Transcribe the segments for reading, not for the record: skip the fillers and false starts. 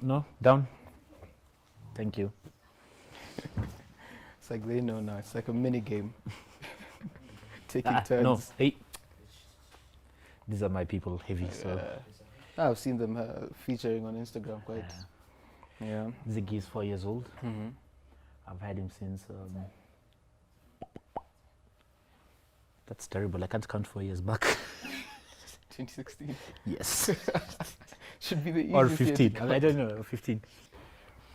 No, down. Thank you. It's like they know now. It's like a mini game. Taking turns. No, hey. These are my people, heavy. So I've seen them featuring on Instagram quite. Yeah. Ziggy is 4 years old. Mm-hmm. I've had him since. That's terrible. I can't count 4 years back. 2016. Yes. Should be the easiest. Or year 15. to I don't know. 15.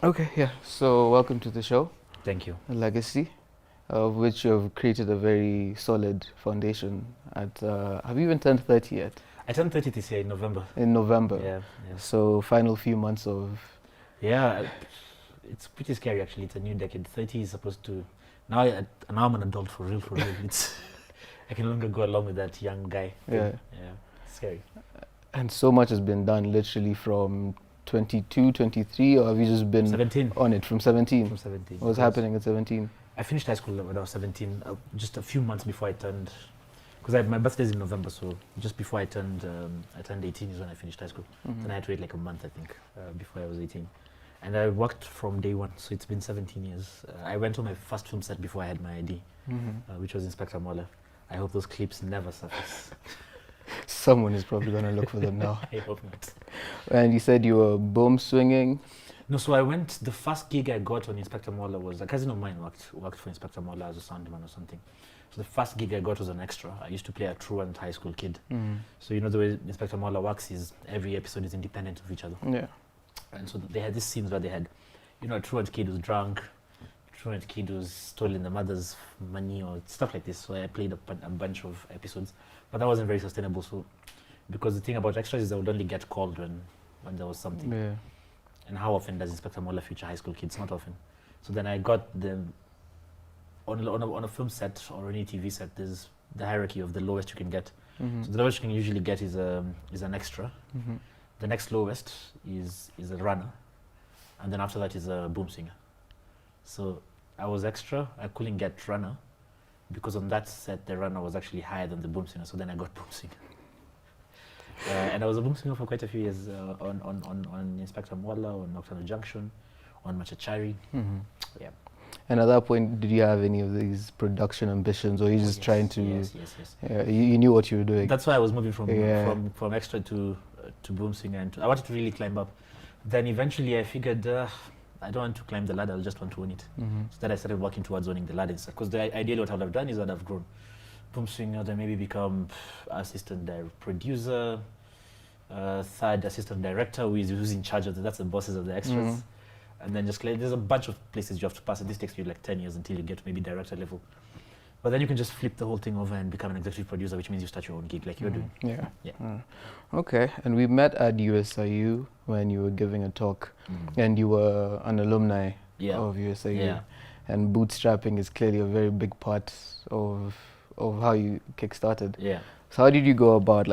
Okay, yeah. So welcome to the show, Thank you. Legacy, of which you have created a very solid foundation. Have you even turned 30 yet? I turned 30 this year in November. In November. Yeah. So final few months of. Yeah. It's pretty scary actually. It's a new decade. 30 is supposed to. Now I'm an adult for real. It's. I can no longer go along with that young guy. Yeah. Yeah. It's scary. And so much has been done literally from 22, 23, or have you just been 17. on it from 17? From 17. What was happening at 17? I finished high school when I was 17, just a few months before I turned, because my birthday is in November, so just before I turned 18 is when I finished high school. Mm-hmm. Then I had to wait like a month, I think, before I was 18. And I worked from day one, so it's been 17 years. I went to my first film set before I had my ID, which was Inspector Mola. I hope those clips never surface. Someone is probably going to look for them now. I hope not. And you said you were boom swinging. No, so I went, the first gig I got on Inspector Mola was, a cousin of mine worked for Inspector Mola as a soundman or something. So the first gig I got was an extra. I used to play a truant high school kid. So you know the way Inspector Mola works is every episode is independent of each other. Yeah. And so they had these scenes where they had, you know, a truant kid was drunk, truant kid was stolen the mother's money or stuff like this. So I played a bunch of episodes, but that wasn't very sustainable. So because the thing about extras is I would only get called when there was something. Yeah. And how often does Inspector Mola feature high school kids? Not often. So then I got them on a film set or any TV set. There's the hierarchy of the lowest you can get. So the lowest you can usually get is an extra. The next lowest is a runner, and then after that is a boom singer. So I was extra. I couldn't get runner because on that set the runner was actually higher than the boom singer. So then I got boom singer. And I was a boom singer for quite a few years on Inspector Mola, on Nocturnal Junction, on Machachari. Yeah. And at that point, did you have any of these production ambitions, or were you just trying to? Yes. Yeah, you knew what you were doing. That's why I was moving from extra to boom singer, and I wanted to really climb up. Then eventually I figured I don't want to climb the ladder, I just want to own it. So then I started working towards owning the ladder instead. Because ideally what I would have done is I'd have grown boom singer, then maybe become assistant producer, third assistant director who's in charge of that's the bosses of the extras. And then just there's a bunch of places you have to pass, and this takes you like 10 years until you get to maybe director level. But then you can just flip the whole thing over and become an executive producer, which means you start your own gig like you're doing. Yeah. Okay, and we met at USIU when you were giving a talk, and you were an alumni of USIU. Yeah. And bootstrapping is clearly a very big part of how you kickstarted. Yeah. So how did you go about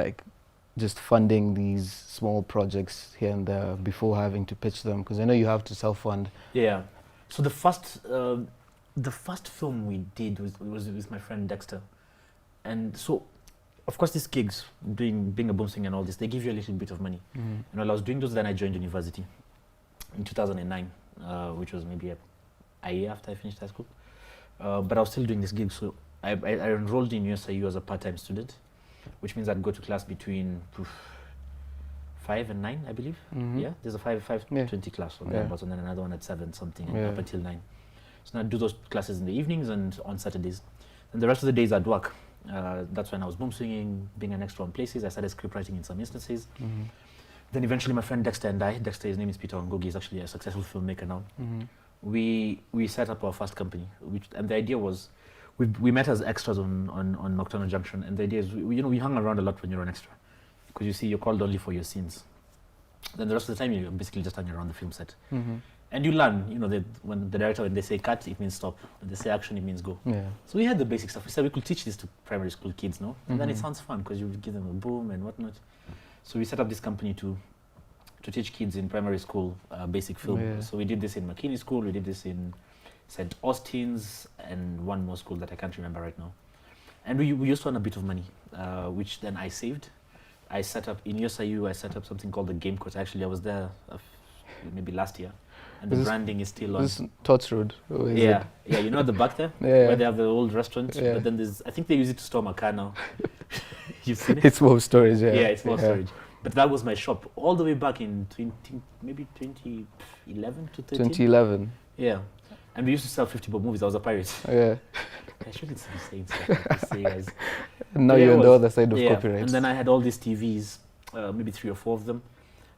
just funding these small projects here and there before having to pitch them? Because I know you have to self-fund. Yeah. So the first film we did was with my friend Dexter. And so, of course, these gigs, being a boom singer and all this, they give you a little bit of money. And while I was doing those, then I joined university in 2009, which was maybe a year after I finished high school. But I was still doing this gig, so I enrolled in USIU as a part-time student, which means I'd go to class between 5 and 9, I believe. Yeah, there's a 5:20 class on thereabouts, and then another one at 7 something, and up until 9. So I'd do those classes in the evenings and on Saturdays. And the rest of the days I'd work. That's when I was boom singing, being an extra on places. I started script writing in some instances. Then eventually my friend Dexter and I, his name is Peter Ngugi, he's actually a successful filmmaker now. We set up our first company, and the idea was, we met as extras on Nocturnal Junction, and the idea is, we hung around a lot when you're an extra, because you see, you're called only for your scenes. Then the rest of the time you're basically just hanging around the film set. And you learn, when the director, when they say cut, it means stop. When they say action, it means go. Yeah. So we had the basic stuff. We said we could teach this to primary school kids, no? And then it sounds fun because you give them a boom and whatnot. So we set up this company to teach kids in primary school basic film. Yeah. So we did this in McKinney School, we did this in St. Austin's, and one more school that I can't remember right now. And we used to earn a bit of money, which then I saved. I set up, in USIU, I set up something called the Game Court. Actually, I was there maybe last year, and the branding is still on. This Tots Road. Yeah, you know at the back there, yeah. where they have the old restaurant. Yeah. But then I think they use it to store my car now. You've seen it? It's more storage. Yeah, it's more storage. But that was my shop all the way back in 2011 to 13. 2011. Yeah, and we used to sell 50 bob movies. I was a pirate. Yeah. I shouldn't be saying stuff like this, guys. And now you're on the other side of copyright. And then I had all these TVs, maybe 3 or 4 of them,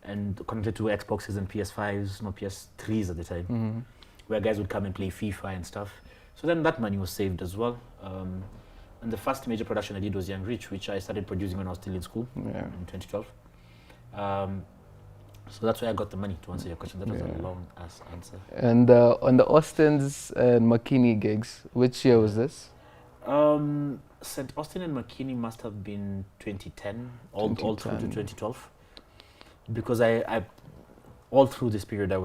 and connected to Xboxes and PS5s, not PS3s at the time, where guys would come and play FIFA and stuff. So then that money was saved as well. And the first major production I did was Young Rich, which I started producing when I was still in school in 2012. So that's where I got the money, to answer your question. That was a long-ass answer. And on the Austins and McKinney gigs, which year was this? St. Austin and McKinney must have been 2010, all through to 2012. Because I all through this period, I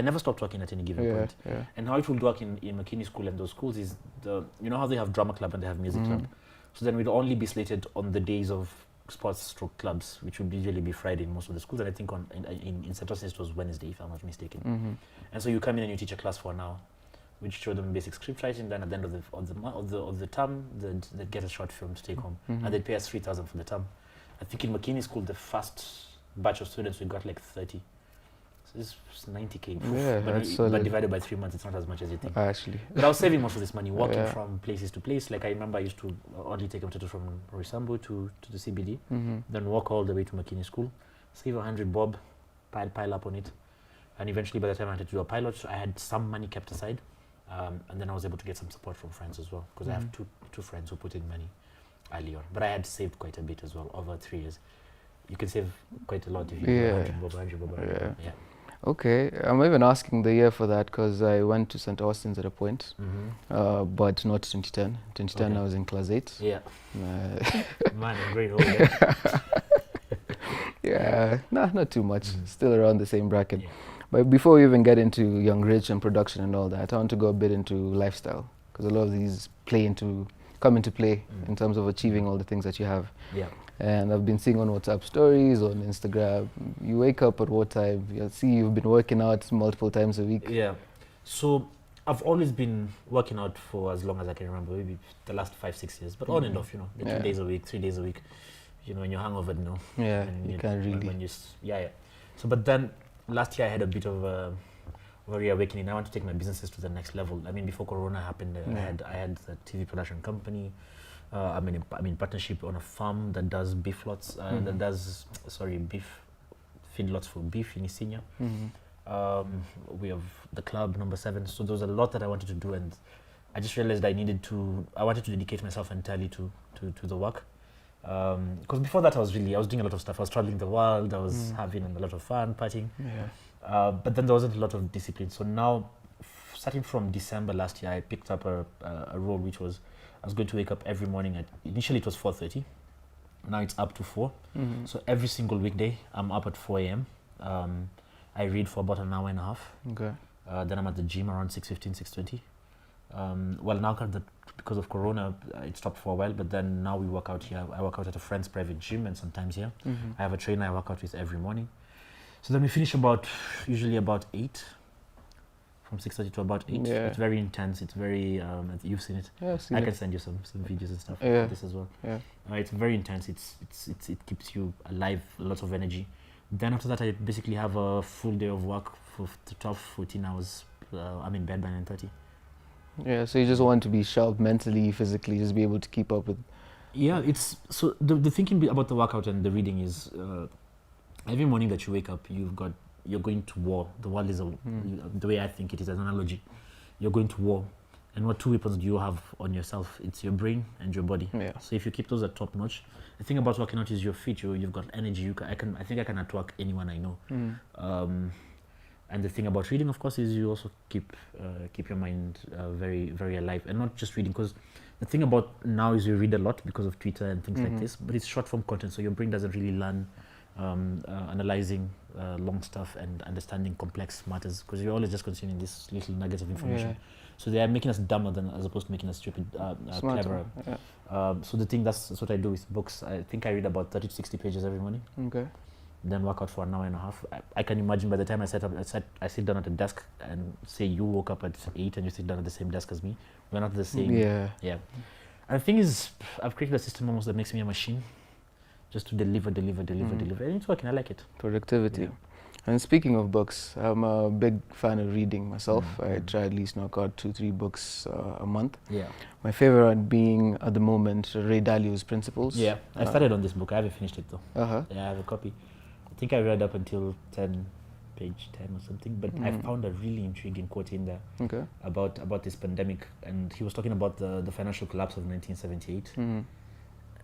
never stopped working at any given point. Yeah. And how it would work in McKinney School and those schools is, you know how they have drama club and they have music club? So then we'd only be slated on the days of sports stroke clubs, which would usually be Friday in most of the schools, and I think in St. Austin it was Wednesday, if I'm not mistaken. And so you come in and you teach a class for an hour, which show them basic script writing. Then at the end of the term, they'd get a short film to take home, and they'd pay us 3,000 for the term. I think in McKinney School, the first batch of students we got like 30. So this was 90k. But divided by 3 months, it's not as much as you think. Actually. But I was saving most of this money, walking from places to place. Like I remember I used to only take a potato from Roysambu to the CBD, then walk all the way to McKinney School, save 100 bob, pile up on it. And eventually by the time I had to do a pilot, I had some money kept aside. And then I was able to get some support from friends as well, because I have two friends who put in money early on. But I had saved quite a bit as well over 3 years. You can save quite a lot if you do 100 bob. Yeah. Okay, I'm even asking the year for that because I went to St. Austin's at a point, but not 2010. 2010 I was in class 8. Yeah. Man, I'm very old. Not too much. Still around the same bracket. Yeah. But before we even get into Young Rich and production and all that, I want to go a bit into lifestyle, because a lot of these come into play in terms of achieving all the things that you have. Yeah. And I've been seeing on WhatsApp stories, on Instagram, you wake up at what time? I see you've been working out multiple times a week. Yeah. So I've always been working out for as long as I can remember, maybe the last 5-6 years, but on and off, 2 days a week, 3 days a week. When you're hungover, Yeah, you can't really. So, but then last year I had a bit of a reawakening. I want to take my businesses to the next level. I mean, before Corona happened, I had a TV production company. I'm in partnership on a farm that does beef lots, beef feedlots for beef in Isinya. We have the club number 7. So there was a lot that I wanted to do, and I just realized I wanted to dedicate myself entirely to the work. Because before that I was doing a lot of stuff. I was traveling the world. I was having a lot of fun, partying. But then there wasn't a lot of discipline. So now, starting from December last year, I picked up a role which was I was going to wake up every morning initially it was 4:30. Now it's up to 4. So every single weekday I'm up at 4 a.m. I read for about an hour and a half. Okay. Then I'm at the gym around 6:15, 6:20. Now because of Corona, it stopped for a while, but then now we work out here. I work out at a friend's private gym and sometimes here. I have a trainer I work out with every morning. So then we finish usually about 8. From 6:30 to about 8. Yeah. It's very intense. It's very, you've seen it. Yeah, I've seen I it. can send you some videos and stuff Yeah. like this as well. Yeah. It's very intense. It keeps you alive, a lot of energy. Then after that, I basically have a full day of work for 12, 14 hours. I'm in bed by 9:30. Yeah, so you just want to be sharp mentally, physically, just be able to keep up with. Yeah, so the thinking about the workout and the reading is every morning that you wake up, you're going to war. The world is the way I think it is, as an analogy. You're going to war. And what 2 weapons do you have on yourself? It's your brain and your body. Yeah. So if you keep those at top notch, the thing about working out is your feet. You've got energy. I think I can outwork anyone I know. And the thing about reading, of course, is you also keep your mind very, very alive, and not just reading. Because the thing about now is you read a lot because of Twitter and things like this, but it's short form content, so your brain doesn't really learn analyzing long stuff and understanding complex matters, because you're always just consuming this little nugget of information. Yeah. So they are making us dumber as opposed to making us stupid, cleverer. Yeah. So that's what I do with books. I think I read about 30 to 60 pages every morning. Okay. then work out for an hour and a half. I can imagine by the time I sit down at a desk and say you woke up at 8 and you sit down at the same desk as me. We're not the same. Yeah. Yeah. And the thing is, I've created a system almost that makes me a machine, just to deliver, and it's working. I like it. Productivity. Yeah. And speaking of books, I'm a big fan of reading myself. I try at least knock out 2-3 books a month. Yeah. My favorite being at the moment Ray Dalio's Principles. Yeah. I started on this book. I haven't finished it though. Uh-huh. Yeah, I have a copy. I think I read up until page 10 or something, but I found a really intriguing quote in there about this pandemic, and he was talking about the financial collapse of 1978.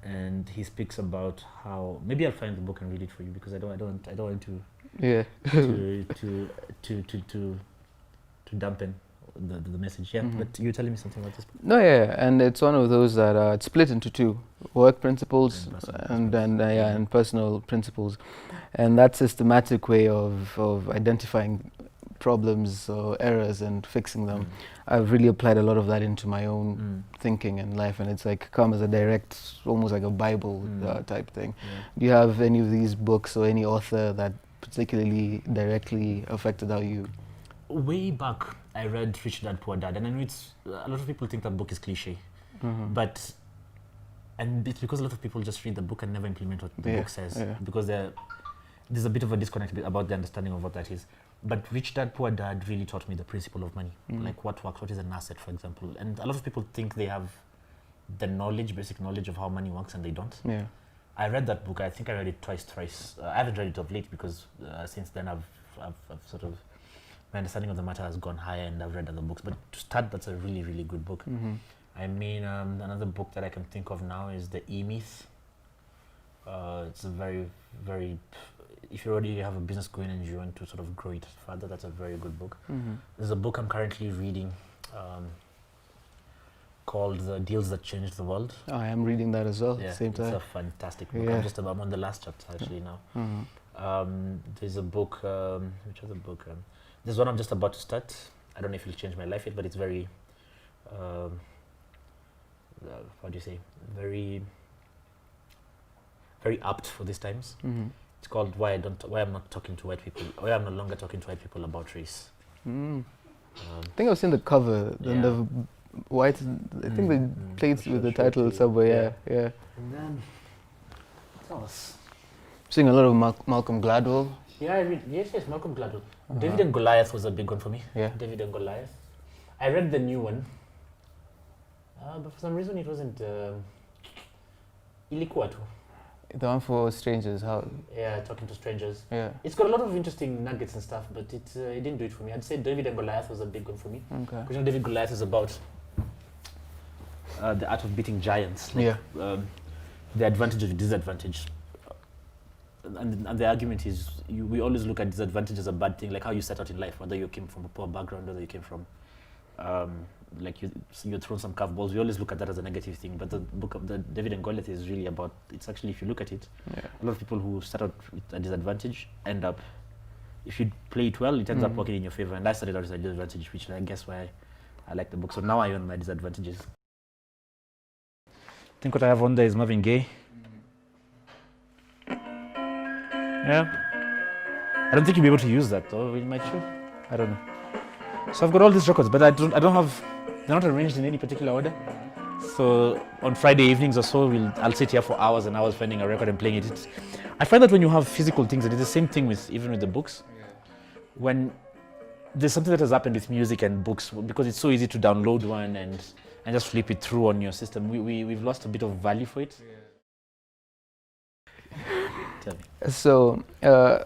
And he speaks about how, maybe I'll find the book and read it for you, because I don't want to to dampen the message. Yeah, but you're telling me something about this book. No, yeah, and it's one of those that it's split into two: work principles and personal principles, and that systematic way of identifying problems or errors and fixing them. I've really applied a lot of that into my own thinking and life, and it's like come as a direct, almost like a Bible type thing. Yeah. Do you have any of these books or any author that particularly directly affected how you? Way back, I read Rich Dad Poor Dad, and I know a lot of people think that book is cliche, but it's because a lot of people just read the book and never implement what the book says, because there's a bit of a disconnect about the understanding of what that is. But Rich Dad Poor Dad really taught me the principle of money, like what works, what is an asset, for example. And a lot of people think they have the basic knowledge of how money works, and they don't. Yeah. I read that book. I think I read it thrice. I haven't read it of late because since then I've sort of, my understanding of the matter has gone higher, and I've read other books. But to start, that's a really, really good book. I mean, another book that I can think of now is The E-Myth. It's a very, very, if you already have a business going and you want to sort of grow it further, that's a very good book. There's a book I'm currently reading called The Deals That Changed the World. Oh, I am reading that as well at the same time. It's a fantastic book. I'm on the last chapter actually now. There's a book, which other book? There's one I'm just about to start. I don't know if it'll change my life yet, but it's very, how do you say, very, very apt for these times. It's called Why I'm Not Talking to White People. Why I'm no longer talking to white people about race. I think I've seen the cover. Then the white. I think they played with the title somewhere. Yeah. And then what else? Seeing a lot of Malcolm Gladwell. Yeah, I read. Yes, Malcolm Gladwell. David and Goliath was a big one for me. Yeah. David and Goliath. I read the new one, but for some reason it wasn't. Ilikuwa tu. The one for strangers, how? Yeah, talking to strangers. Yeah. It's got a lot of interesting nuggets and stuff, but it didn't do it for me. I'd say David and Goliath was a big one for me. Okay. Because David Goliath is about the art of beating giants. Like, the advantage of disadvantage. And the argument is, we always look at disadvantage as a bad thing, like how you set out in life, whether you came from a poor background, whether you came from, like you're thrown some curveballs. We always look at that as a negative thing. But the book of the David and Goliath is really about, it's actually, if you look at it, a lot of people who start out with a disadvantage end up, if you play it well, it ends up working in your favor. And I started out as a disadvantage, which I guess why I like the book. So now I own my disadvantages. I think what I have on there is Marvin Gaye. Yeah. I don't think you'll be able to use that though. We might should. I don't know. So I've got all these records, but I don't have, they're not arranged in any particular order. So on Friday evenings or so, I'll sit here for hours and hours finding a record and playing it. I find that when you have physical things, it is the same thing even with the books. When there's something that has happened with music and books, because it's so easy to download one and just flip it through on your system, we've lost a bit of value for it. So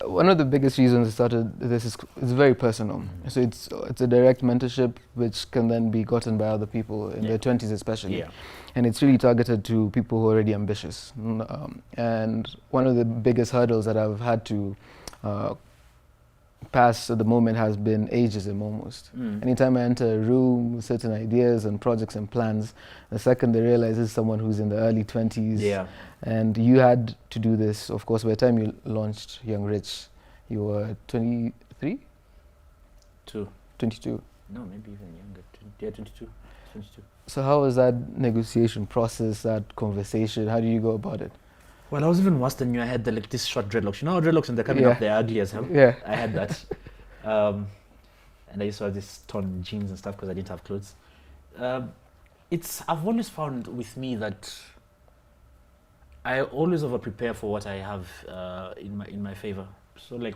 one of the biggest reasons I started this is it's very personal. So it's a direct mentorship which can then be gotten by other people in their 20s especially. And it's really targeted to people who are already ambitious. And one of the biggest hurdles that I've had to pass at the moment has been ageism almost. Anytime I enter a room with certain ideas and projects and plans, the second they realize this is someone who's in the early 20s. And you had to do this, of course, by the time you launched Young Rich, you were 23? 22. No, maybe even younger. 22. So how was that negotiation process, that conversation? How do you go about it? Well, I was even worse than you. I had like this short dreadlocks. You know how dreadlocks when they're coming up, they're ugly as hell? Yeah. I had that. And I used to have this torn jeans and stuff because I didn't have clothes. I've always found with me that I always over prepare for what I have in my favor. So like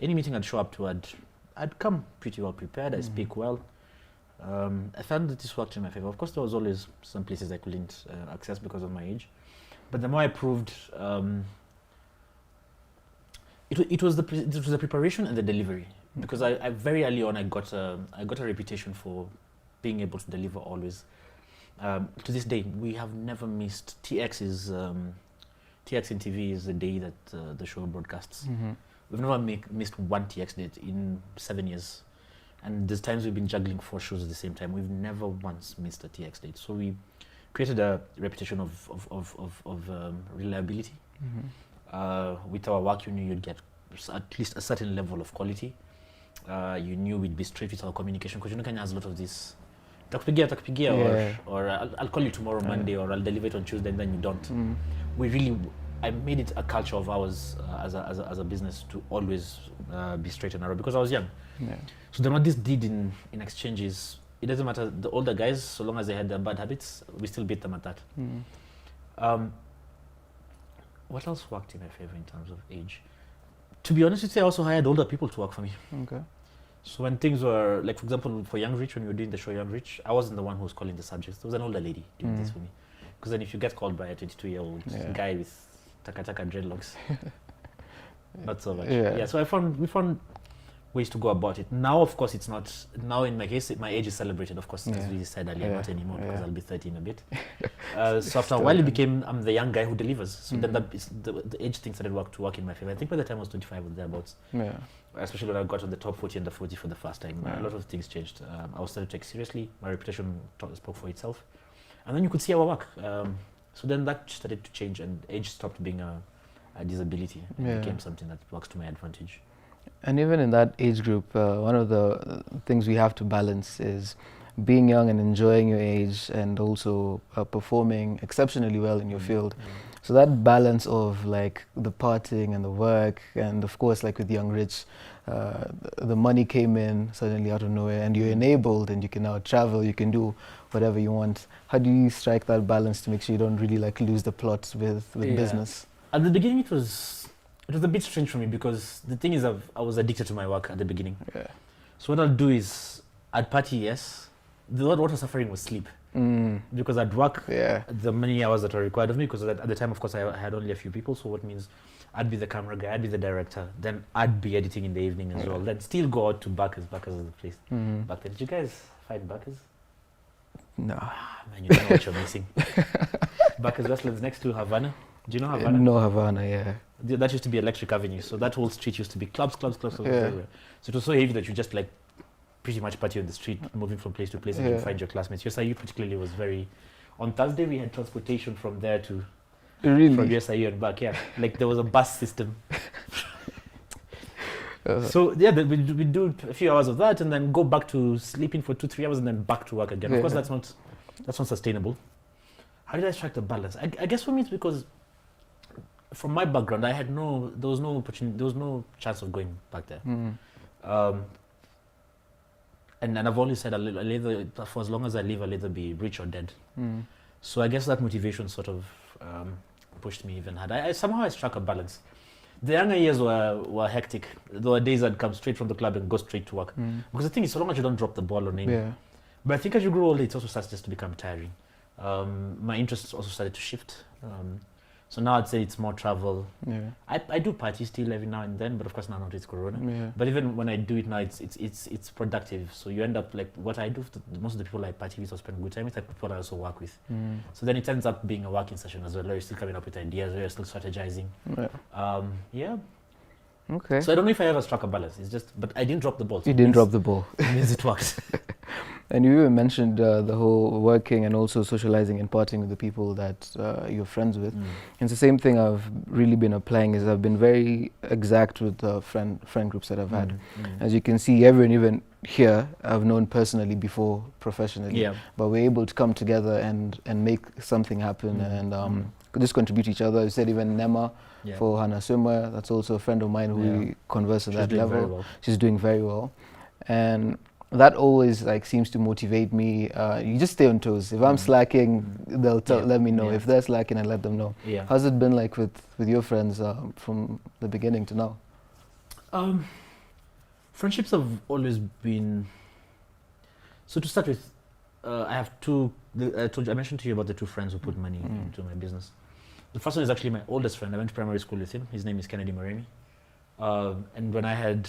any meeting I'd show up to, I'd come pretty well prepared. I speak well. I found that this worked in my favor. Of course, there was always some places I couldn't access because of my age, but the more I proved, it was the preparation and the delivery. Because I very early on I got a reputation for being able to deliver always. To this day, we have never missed TX in TV is the day that the show broadcasts. We've never missed one TX date in 7 years, and there's times we've been juggling 4 shows at the same time. We've never once missed a TX date. So we created a reputation of reliability. With our work, you knew you'd get at least a certain level of quality. You knew we'd be straight with our communication because Kenya has a lot of this takupigia or I'll call you tomorrow Monday, or I'll deliver it on Tuesday, and then you don't. I made it a culture of ours as a business to always be straight and narrow because I was young. So then what this did in exchange is, it doesn't matter the older guys, so long as they had their bad habits, we still beat them at that. What else worked in my favor in terms of age? To be honest with you, I also hired older people to work for me. Okay. So when things were, like for example, for Young Rich, when we were doing the show Young Rich, I wasn't the one who was calling the subjects. There was an older lady doing this for me. Because then if you get called by a 22-year-old guy with taka dreadlocks, not so much. So we found ways to go about it. Now, of course, it's not, now in my case, my age is celebrated, of course, as we said earlier, not anymore because I'll be 30 in a bit. So after a while, it became, I'm the young guy who delivers. So then the age thing started to work in my favor. I think by the time I was 25 or thereabouts, especially when I got on the top 40 and the 40 for the first time, a lot of things changed. I was started to take seriously. My reputation spoke for itself. And then you could see our work. So then that started to change, and age stopped being a disability. It became something that works to my advantage. And even in that age group, one of the things we have to balance is being young and enjoying your age, and also performing exceptionally well in your field. So that balance of like the partying and the work, and of course like with Young Rich, the money came in suddenly out of nowhere, and you're enabled and you can now travel, you can do whatever you want. How do you strike that balance to make sure you don't really like lose the plot with business? At the beginning it was a bit strange for me, because the thing is I was addicted to my work at the beginning. So what I'll do is I'd party, yes. What was suffering was sleep. Because I'd work the many hours that were required of me, because at the time, of course, I had only a few people. So what means I'd be the camera guy, I'd be the director, then I'd be editing in the evening as well. Then still go out to Backers is the place. Back then, did you guys find Backers? No. Man, you don't know what you're missing. Backers Westlands next to Havana. Do you know Havana? No, Havana, That used to be Electric Avenue. So that whole street used to be clubs everywhere. So it was so heavy that you just like pretty much party on the street, moving from place to place, and you find your classmates. USIU particularly was very... On Thursday, we had transportation from there to... Really? From USIU and back, Like there was a bus system. So we do a few hours of that, and then go back to sleeping for 2-3 hours, and then back to work again. Of course, that's not sustainable. How did I strike the balance? I guess for me it's because from my background, there was no opportunity, there was no chance of going back there. And I've always said I'll either, for as long as I live, I'll either be rich or dead. So I guess that motivation sort of pushed me even harder. Somehow I struck a balance. The younger years were hectic. There were days I'd come straight from the club and go straight to work. Because the thing is, so long as you don't drop the ball on any. But I think as you grow older, it also starts just to become tiring. My interests also started to shift. So now I'd say it's more travel. I do party still every now and then, but of course now not it's Corona. But even when I do it now, it's productive. So you end up like what I do. Most of the people I party with or spend good time with are people I also work with. So then it ends up being a working session as well. Where you're still coming up with ideas, where you're still strategizing. Okay. So I don't know if I ever struck a balance. It's just, but I didn't drop the ball. So you didn't drop the ball. It means it worked. And you even mentioned the whole working and also socializing and partying with the people that you're friends with. It's the same thing I've really been applying. Is I've been very exact with the friend groups that I've had. As you can see, everyone even here I've known personally before professionally. But we're able to come together and make something happen and just contribute to each other. You said even Nema for Hannah Swimmer, that's also a friend of mine who we converse at that level. She's doing very well. And that always like seems to motivate me. You just stay on toes. If I'm slacking, they'll let me know. If they're slacking, I let them know. How's it been like with your friends from the beginning to now? Friendships have always been. So to start with, I have two. I mentioned to you about the two friends who put money into my business. The first one is actually my oldest friend. I went to primary school with him. His name is Kennedy Moremi. And when I had.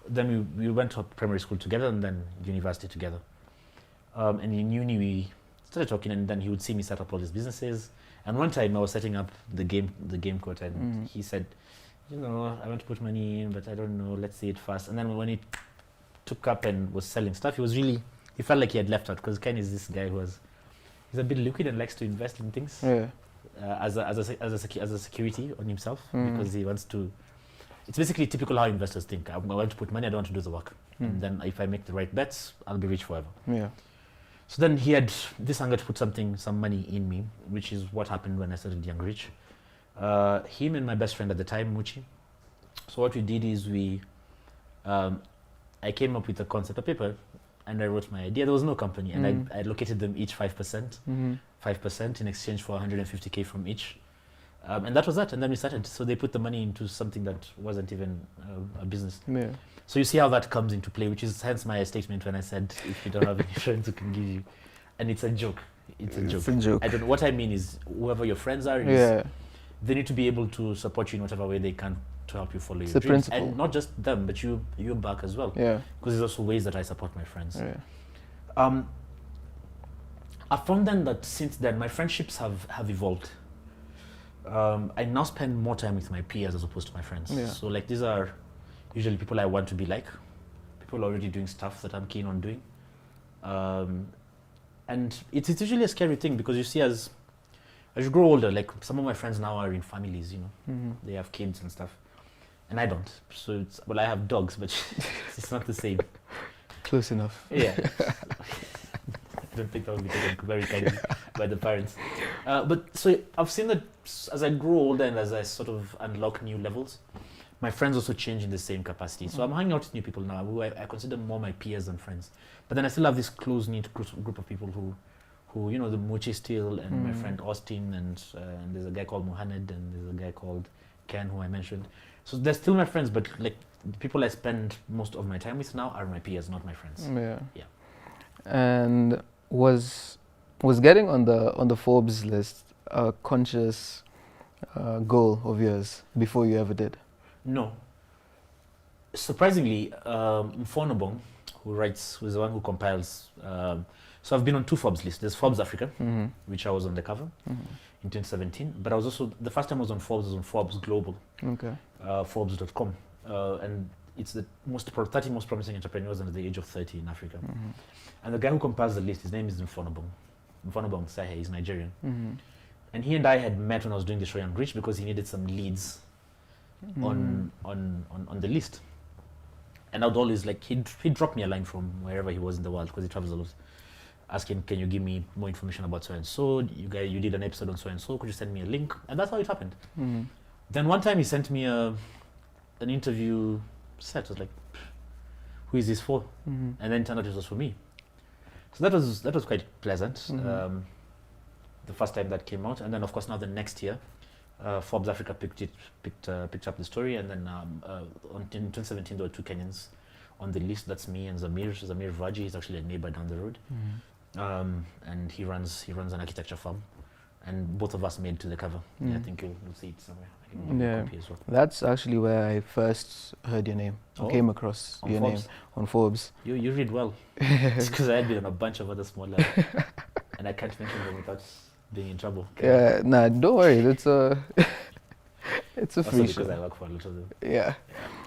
Then we went to primary school together and then university together. And in uni we started talking, and then he would see me set up all these businesses. And one time I was setting up the game court, and he said, I want to put money in, but I don't know, let's see it first. And then when he took up and was selling stuff, he felt like he had left out, because Ken is this guy he's a bit liquid and likes to invest in things as a security on himself, because he wants to. It's basically typical how investors think. I want to put money, I don't want to do the work. And then if I make the right bets, I'll be rich forever. So then he had this hunger to put some money in me, which is what happened when I started Young Rich. Him and my best friend at the time, Muchi. So what we did is I came up with a concept paper, and I wrote my idea. There was no company, and I allocated them each 5%, 5% in exchange for 150K from each. And that was that, and then we started. So they put the money into something that wasn't even a business. So you see how that comes into play, which is hence my statement when I said, if you don't have any friends who can give you, and it's a joke. It's a joke. What I mean is, whoever your friends are, they need to be able to support you in whatever way they can to help you follow your dreams. Principle. And not just them, but you back as well. Because there's also ways that I support my friends. I found then that since then, my friendships have evolved. I now spend more time with my peers as opposed to my friends. So like these are usually people I want to be like, people already doing stuff that I'm keen on doing. And it's usually a scary thing, because you see as you grow older, like some of my friends now are in families, they have kids and stuff. And I don't. So I have dogs, but it's not the same. Close enough. Yeah. I don't think that would be taken very kindly by the parents. But so I've seen that as I grow older and as I sort of unlock new levels, my friends also change in the same capacity. So I'm hanging out with new people now who I consider more my peers than friends. But then I still have this close-knit group of people who the Muchi still, and my friend Austin, and there's a guy called Mohamed, and there's a guy called Ken who I mentioned. So they're still my friends, but like the people I spend most of my time with now are my peers, not my friends. Yeah. And was getting on the Forbes list a conscious goal of yours before you ever did? No. Surprisingly, Mfonobong, who's the one who compiles. So I've been on two Forbes lists. There's Forbes Africa, which I was on the cover in 2017. But I was also, the first time I was on Forbes was on Forbes Global, Forbes.com. And it's the 30 most promising entrepreneurs under the age of 30 in Africa. And the guy who compiles the list, his name is Mfonobong Sahe, he's Nigerian. And he and I had met when I was doing the show Young Rich, because he needed some leads on the list. And I would always he'd drop me a line from wherever he was in the world, because he travels a lot, asking, can you give me more information about so-and-so? You did an episode on so-and-so, could you send me a link? And that's how it happened. Then one time he sent me an interview set. I was like, who is this for? And then it turned out it was for me. So that was quite pleasant. The first time that came out, and then of course now the next year, Forbes Africa picked up the story, and then in 2017 there were two Kenyans on the list. That's me and Zamir Vaji. He's actually a neighbor down the road, and he runs an architecture firm, and both of us made to the cover. Yeah, I think you'll see it somewhere. I can give you a copy as well. That's actually where I first heard your name. Came across your name on Forbes. You read well. It's because I had been on a bunch of other smaller, and I can't mention them without being in trouble. Yeah, nah, don't worry. It's a also free because show. I work for a lot of them. Yeah,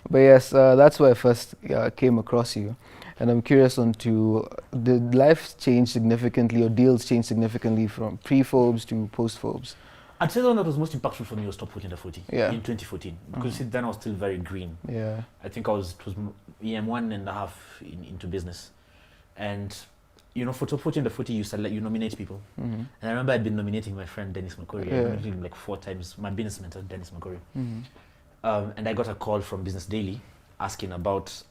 but yes, that's where I first came across you, and I'm curious did life change significantly, or deals change significantly from pre-Forbes to post-Forbes? I'd say the one that was most impactful for me was Top 40 Under 40 in 2014, because then I was still very green. Yeah, I think it was EM 1.5 into business, and you know, for top 40 and the 40, you nominate people. Mm-hmm. And I remember I'd been nominating my friend Dennis McCurry. Yeah. I nominated him like 4 times. My business mentor, Dennis McCurry. Mm-hmm. And I got a call from Business Daily asking about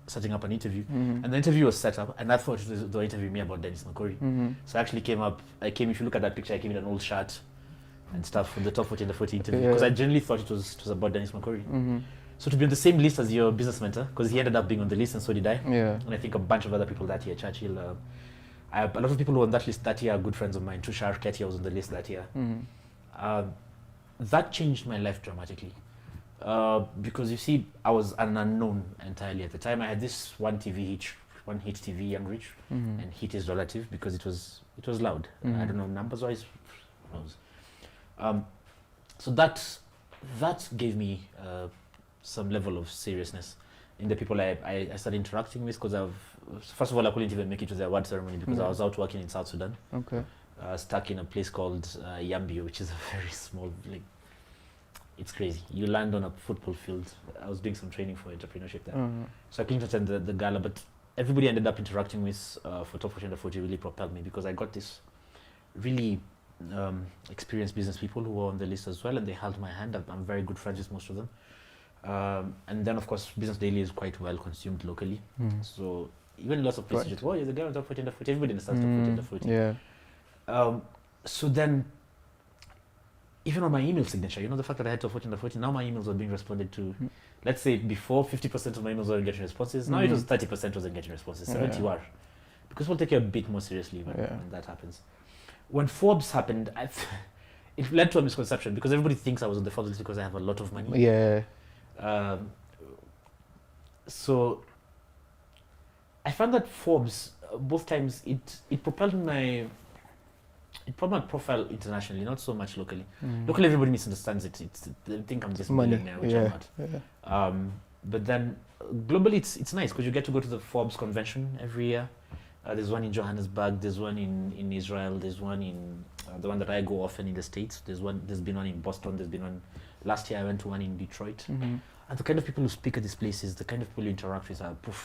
setting up an interview. Mm-hmm. And the interview was set up, and I thought they were interviewing me about Dennis McCurry. Mm-hmm. So I actually if you look at that picture, I came in an old shirt and stuff from the top 40 and the 40 interview, because I genuinely thought it was about Dennis McCurry. Mm-hmm. So to be on the same list as your business mentor, because he ended up being on the list and so did I. Yeah. And I think a bunch of other people that year, Churchill, a lot of people who were on that list that year are good friends of mine. Tushar Ketia was on the list that year. Mm-hmm. That changed my life dramatically. Because you see, I was an unknown entirely at the time. I had this one hit TV, Young Rich, Mm-hmm. and hit is relative because it was loud. Mm-hmm. I don't know, numbers wise, who knows. So that gave me some level of seriousness in the people I started interacting with, because first of all, I couldn't even make it to the award ceremony because I was out working in South Sudan. Okay. Stuck in a place called Yambio, which is a very small, it's crazy. You land on a football field. I was doing some training for entrepreneurship there. Mm-hmm. So I couldn't attend the gala, but everybody I ended up interacting with for Top 40 Under 40 really propelled me, because I got this really experienced business people who were on the list as well, and they held my hand. I'm very good friends with most of them. And then, of course, Business Daily is quite well consumed locally. Mm-hmm. So even lots of places just, you're the guy on Top 40 Under 40. Everybody understands Top 40 Under 40. Yeah. So then, even on my email signature, you know, the fact that I had Top 40 Under 40, now my emails were being responded to. Let's say before 50% of my emails weren't getting responses. Now it was 30% wasn't getting responses. 70 were. Because we'll take it a bit more seriously when that happens. When Forbes happened, it led to a misconception, because everybody thinks I was on the Forbes list because I have a lot of money. Yeah. So I found that Forbes, both times, it propelled my profile internationally, not so much locally. Locally, everybody misunderstands it. They think I'm just Money. millionaire, which I'm not. Yeah. But then globally, it's nice because you get to go to the Forbes convention every year. There's one in Johannesburg. There's one in Israel. There's one in the one that I go often in the States. There's been one in Boston. There's been one last year. I went to one in Detroit. Mm-hmm. And the kind of people who speak at these places, the kind of people you interact with,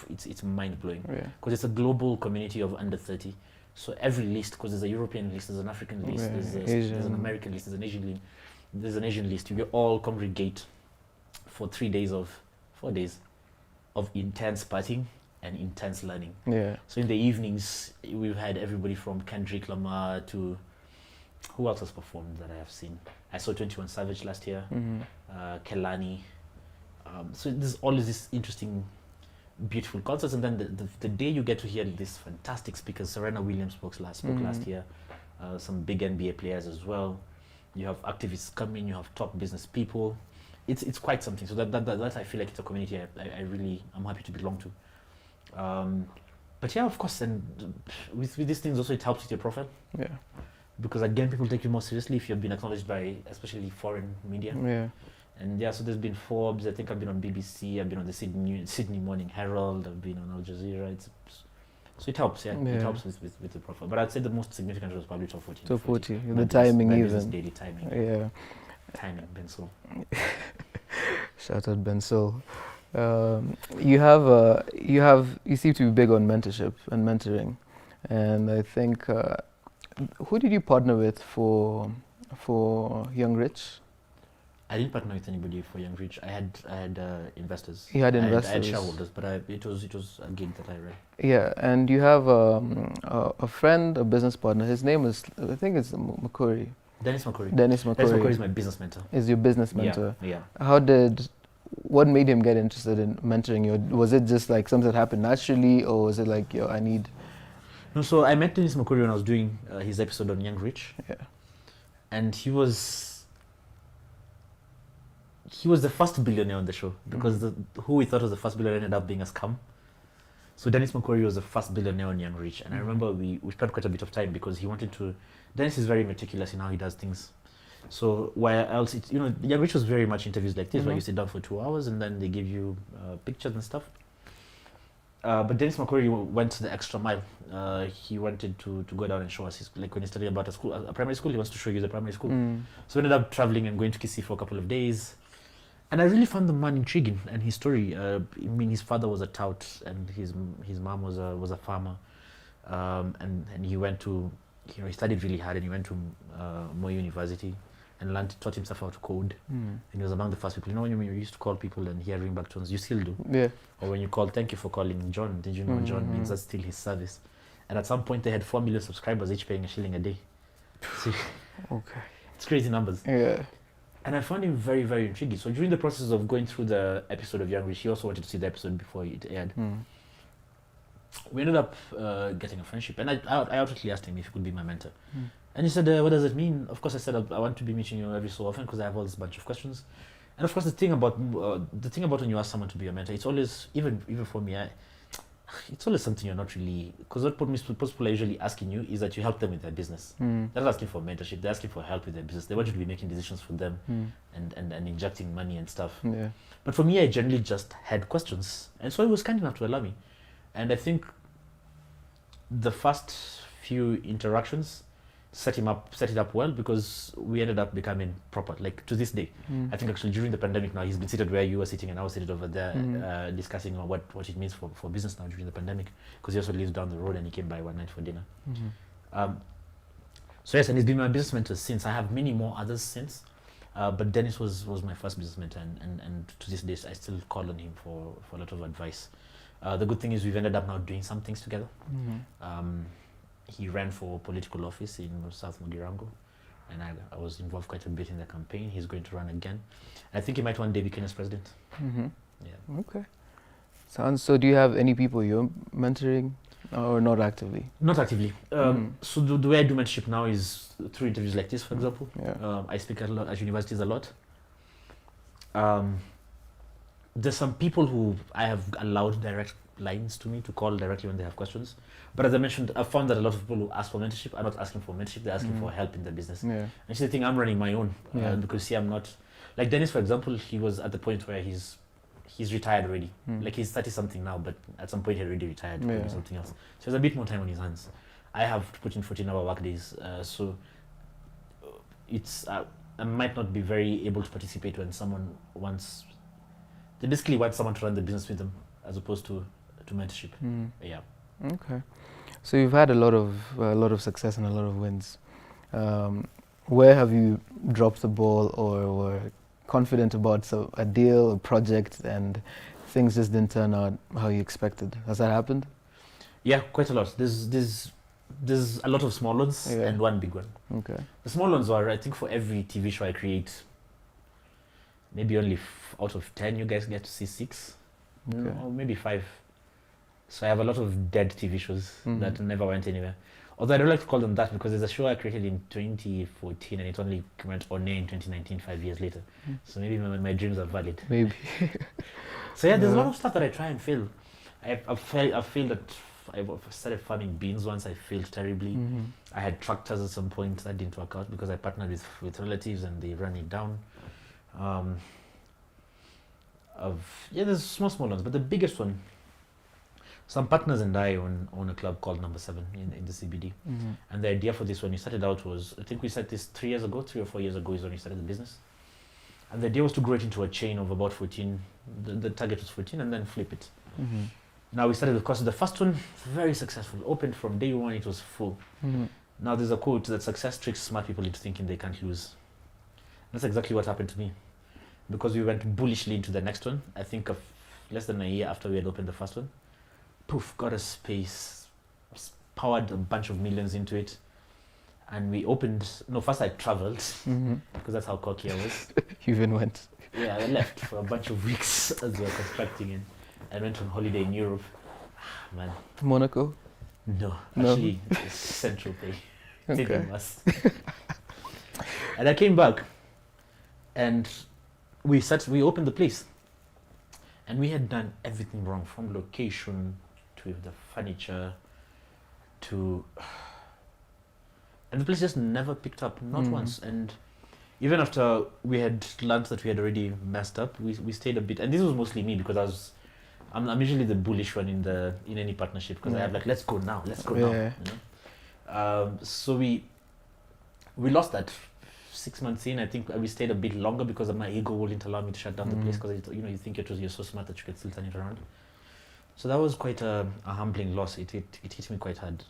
it's mind blowing. Yeah. Because it's a global community of under 30. So every list, because there's a European list, there's an African list, there's an American list, there's an Asian list. You all congregate for 4 days of intense partying and intense learning. Yeah. So in the evenings, we've had everybody from Kendrick Lamar to who else has performed that I have seen. I saw 21 Savage last year, Kelani. So there's always this interesting, beautiful concerts, and then the day you get to hear these fantastic speakers. Serena Williams spoke last year. Some big NBA players as well. You have activists coming. You have top business people. It's quite something. So that I feel like it's a community I'm happy to belong to. But yeah, of course, and with these things also, it helps with your profile. Yeah. Because again, people take you more seriously if you've been acknowledged by especially foreign media. Yeah. And yeah, so there's been Forbes. I think I've been on BBC. I've been on the Sydney Morning Herald. I've been on Al Jazeera. So it helps. Yeah, it helps with the profile. But I'd say the most significant was probably Top 40. Top 40. The timing even. Daily timing. Yeah. Timing, Bensoul. Shout out Bensoul. You seem to be big on mentorship and mentoring, and I think who did you partner with for Young Rich? I didn't partner with anybody for Young Rich. I had investors. You had investors. I had shareholders, but it was a gig that I ran. Yeah, and you have a friend, a business partner. His name is, I think it's McCurry. Dennis McCurry. Dennis McCurry is my business mentor. Is your business mentor? Yeah. What made him get interested in mentoring you? Was it just like something that happened naturally, or was it like, I need... No, so I met Dennis McCurry when I was doing his episode on Young Rich. Yeah. And he was the first billionaire on the show, because who we thought was the first billionaire ended up being a scam. So Dennis McCurry was the first billionaire on Young Rich, and I remember we spent quite a bit of time because he wanted to. Dennis is very meticulous in how he does things. So where else, Young Rich was very much interviews like this, where you sit down for 2 hours and then they give you pictures and stuff. But Dennis McCurry went the extra mile. He wanted to go down and show us when he studied about a primary school, he wants to show you the primary school. So we ended up traveling and going to Kisii for a couple of days. And I really found the man intriguing and his story. I mean, his father was a tout and his mom was a farmer. And he went to, he studied really hard and he went to Moi University and taught himself how to code. And he was among the first people. You know, when you used to call people and hear ringback tones, you still do. Yeah. Or when you call, thank you for calling John. Did you know John means that's still his service? And at some point they had 4 million subscribers, each paying $1 a day. See, Okay. it's crazy numbers. Yeah. And I found him very, very intriguing. So during the process of going through the episode of Young Rich, he also wanted to see the episode before it aired. We ended up getting a friendship. And I outwardly asked him if he could be my mentor. And he said, what does it mean? Of course, I said, I want to be meeting you every so often because I have all this bunch of questions. And of course, the thing about when you ask someone to be a mentor, it's always, even for me, it's always something you're not really, because what most people are usually asking you is that you help them with their business. They're not asking for mentorship, they're asking for help with their business. They want you to be making decisions for them and injecting money and stuff. Yeah. But for me, I generally just had questions. And so he was kind enough to allow me. And I think the first few interactions set it up well, because we ended up becoming proper, like to this day. I think actually during the pandemic now, he's been seated where you were sitting and I was seated over there discussing on what it means for business now during the pandemic, because he also lives down the road and he came by one night for dinner. So yes, and he's been my business mentor since. I have many more others since, but Dennis was my first business mentor, and to this day I still call on him for a lot of advice. The good thing is we've ended up now doing some things together. He ran for political office in South Mugirango, and I was involved quite a bit in the campaign. He's going to run again. I think he might one day be Kenya's president. Yeah. Okay. So do you have any people you're mentoring or not actively? Not actively. So the way I do mentorship now is through interviews like this, for example. Yeah. I speak at universities a lot. There's some people who I have allowed direct lines to me to call directly when they have questions. But as I mentioned, I've found that a lot of people who ask for mentorship are not asking for mentorship, they're asking for help in their business. Yeah. And see, the thing, I'm running my own because see, I'm not, like Dennis, for example, he was at the point where he's retired already. Like he's 30 something now, but at some point he already retired to do something else. So he has a bit more time on his hands. I have to put in 14-hour work days, so it's I might not be very able to participate when someone wants. They basically want someone to run the business with them, as opposed to mentorship. Yeah. Okay. So you've had a lot of success and a lot of wins. Where have you dropped the ball or were confident about a deal, a project, and things just didn't turn out how you expected? Has that happened? Yeah, quite a lot. There's a lot of small ones and one big one. Okay. The small ones are, I think, for every TV show I create, maybe only out of 10 you guys get to see 6, or maybe 5. So I have a lot of dead TV shows that never went anywhere. Although I don't like to call them that, because there's a show I created in 2014 and it only went on air in 2019, 5 years later. So maybe my dreams are valid. Maybe. So yeah, there's a lot of stuff that I try and fail. I failed that. I started farming beans once. I failed terribly. I had tractors at some point that didn't work out because I partnered with relatives and they ran it down. There's small ones, but the biggest one, some partners and I own a club called Number 7 in the CBD. And the idea for this, when we started out, was, I think we started this 3 or 4 years ago is when we started the business. And the idea was to grow it into a chain of about 14. The target was 14 and then flip it. Now we started, of course, the first one, very successful. Opened from day one, it was full. Now there's a quote that success tricks smart people into thinking they can't lose. That's exactly what happened to me. Because we went bullishly into the next one, I think of less than a year after we had opened the first one. Poof, got a space, powered a bunch of millions into it. And we opened, first I traveled, because that's how cocky I was. You even went. Yeah, I left for a bunch of weeks as we were constructing it. I went on holiday in Europe. Man. Monaco? No, actually, Central Pay. Okay. And I came back, and we opened the place. And we had done everything wrong, from location to the furniture to... And the place just never picked up, not once. And even after we had learned that we had already messed up, we stayed a bit. And this was mostly me, because I'm usually the bullish one in any partnership, because I have like, let's go now. You know? So we lost that 6 months in, I think we stayed a bit longer because my ego wouldn't allow me to shut down the place, because you think you're so smart that you can still turn it around. So that was quite a humbling loss. It hit me quite hard.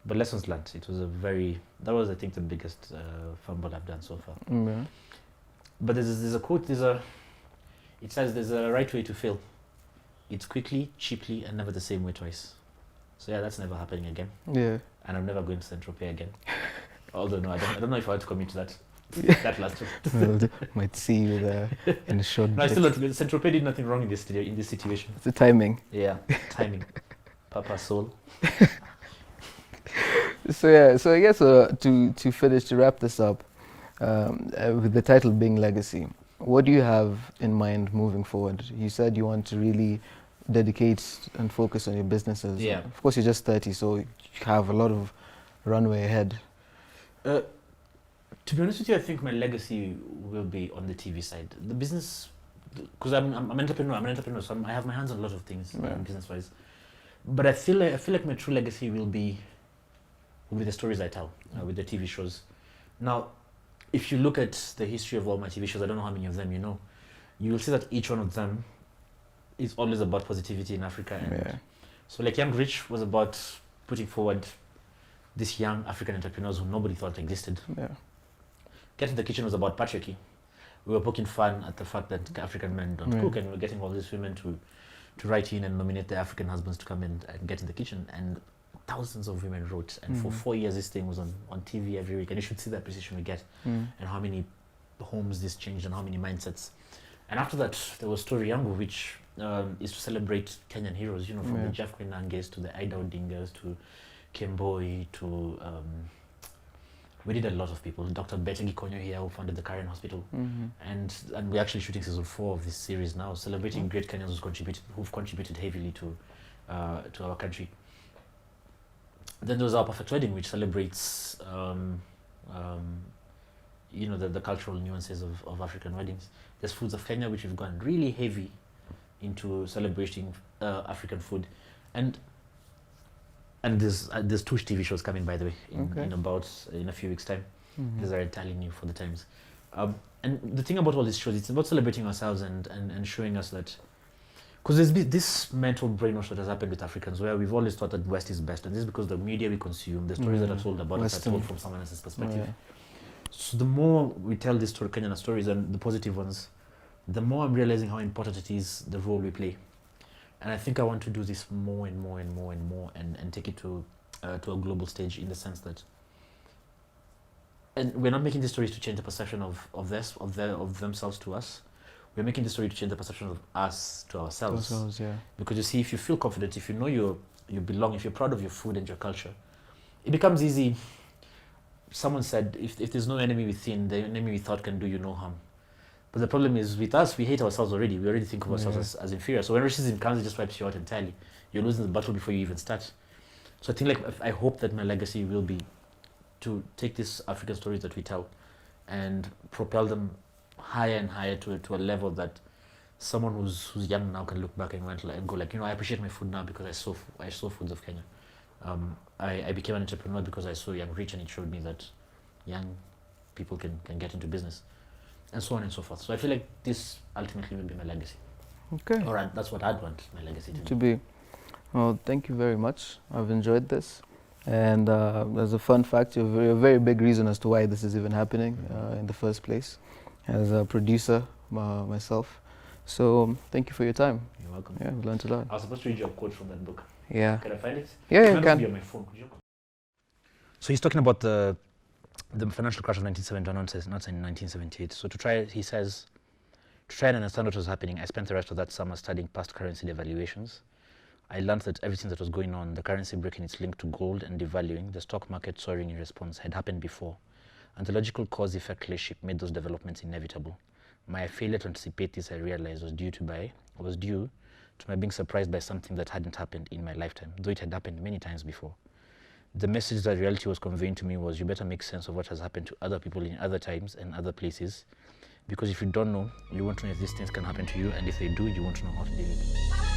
But lessons learned. That was, I think, the biggest fumble I've done so far. Yeah. But there's a quote, it says there's a right way to fail. It's quickly, cheaply, and never the same way twice. So yeah, that's never happening again. Yeah. And I'm never going to Saint-Tropez again. Although no, I don't know if I want to commit to that. That last trip. Well, might see you there in a short No, I still not. Saint-Tropez did nothing wrong in this situation. It's the timing. Yeah, timing. Papa soul. So yeah, so I guess to finish, to wrap this up, with the title being Legacy, what do you have in mind moving forward? You said you want to really dedicate and focus on your businesses. Yeah. Of course, you're just 30, so you have a lot of runway ahead. To be honest with you, I think my legacy will be on the TV side. The business, because I'm an entrepreneur, so I have my hands on a lot of things, business-wise. But I feel like my true legacy will be the stories I tell, with the TV shows. Now, if you look at the history of all my TV shows, I don't know how many of them you know, you will see that each one of them is always about positivity in Africa. And so like Young Rich was about putting forward these young African entrepreneurs who nobody thought existed. Yeah. Get in the Kitchen was about patriarchy. We were poking fun at the fact that African men don't cook, and we were getting all these women to write in and nominate their African husbands to come in and get in the kitchen. And thousands of women wrote, and for 4 years this thing was on TV every week, and you should see the appreciation we get, and how many homes this changed and how many mindsets. And after that, there was Story Yangu, which is to celebrate Kenyan heroes, from the Jeff Koinanges to the Ida Odingas to Kemboi to we did a lot of people. Dr. Betegi Konyo here, who founded the Karen Hospital, and we're actually shooting season 4 of this series now, celebrating great Kenyans who've contributed heavily to our country. Then there was Our Perfect Wedding, which celebrates the cultural nuances of African weddings. There's Foods of Kenya, which we've gone really heavy into celebrating African food, and there's 2 TV shows coming, by the way, in a few weeks' time. These are entirely new for the times. And the thing about all these shows, it's about celebrating ourselves and showing us that, because there's this mental brainwash that has happened with Africans, where we've always thought that West is best, and this is because the media we consume, the stories that are told about us are told from someone else's perspective. So the more we tell these Kenyan stories, and the positive ones, the more I'm realizing how important it is, the role we play. And I think I want to do this more and more and more and more, and take it to a global stage, in the sense that, and we're not making these stories to change the perception of themselves to us. We're making the story to change the perception of us to ourselves. Because you see, if you feel confident, if you know you belong, if you're proud of your food and your culture, it becomes easy. Someone said, if there's no enemy within, the enemy without can do you no harm. But the problem is, with us, we hate ourselves already. We already think of ourselves as inferior. So when racism comes, it just wipes you out entirely. You're losing the battle before you even start. So I think, I hope that my legacy will be to take these African stories that we tell and propel them higher and higher to a level that someone who's young now can look back and go I appreciate my food now because I saw Foods of Kenya. I became an entrepreneur because I saw Young Rich, and it showed me that young people can get into business, and so on and so forth. So I feel like this ultimately will be my legacy. Okay. All right, that's what I'd want my legacy to be. Well, thank you very much. I've enjoyed this. And as a fun fact, you're a very big reason as to why this is even happening in the first place, as a producer myself. So thank you for your time. You're welcome. Yeah, we learned a lot. I was supposed to read your quote from that book. Yeah. Can I find it? Yeah, you can. Be on my phone. Could you? So he's talking about the financial crash of 1979, not in 1978. So he says, to try and understand what was happening, I spent the rest of that summer studying past currency devaluations. I learned that everything that was going on, the currency breaking its link to gold and devaluing, the stock market soaring in response, had happened before. And the logical cause-effect relationship made those developments inevitable. My failure to anticipate this, I realized, was due to my being surprised by something that hadn't happened in my lifetime, though it had happened many times before. The message that reality was conveying to me was, you better make sense of what has happened to other people in other times and other places, because if you don't know, you won't know if these things can happen to you, and if they do, you won't know how to deal with it.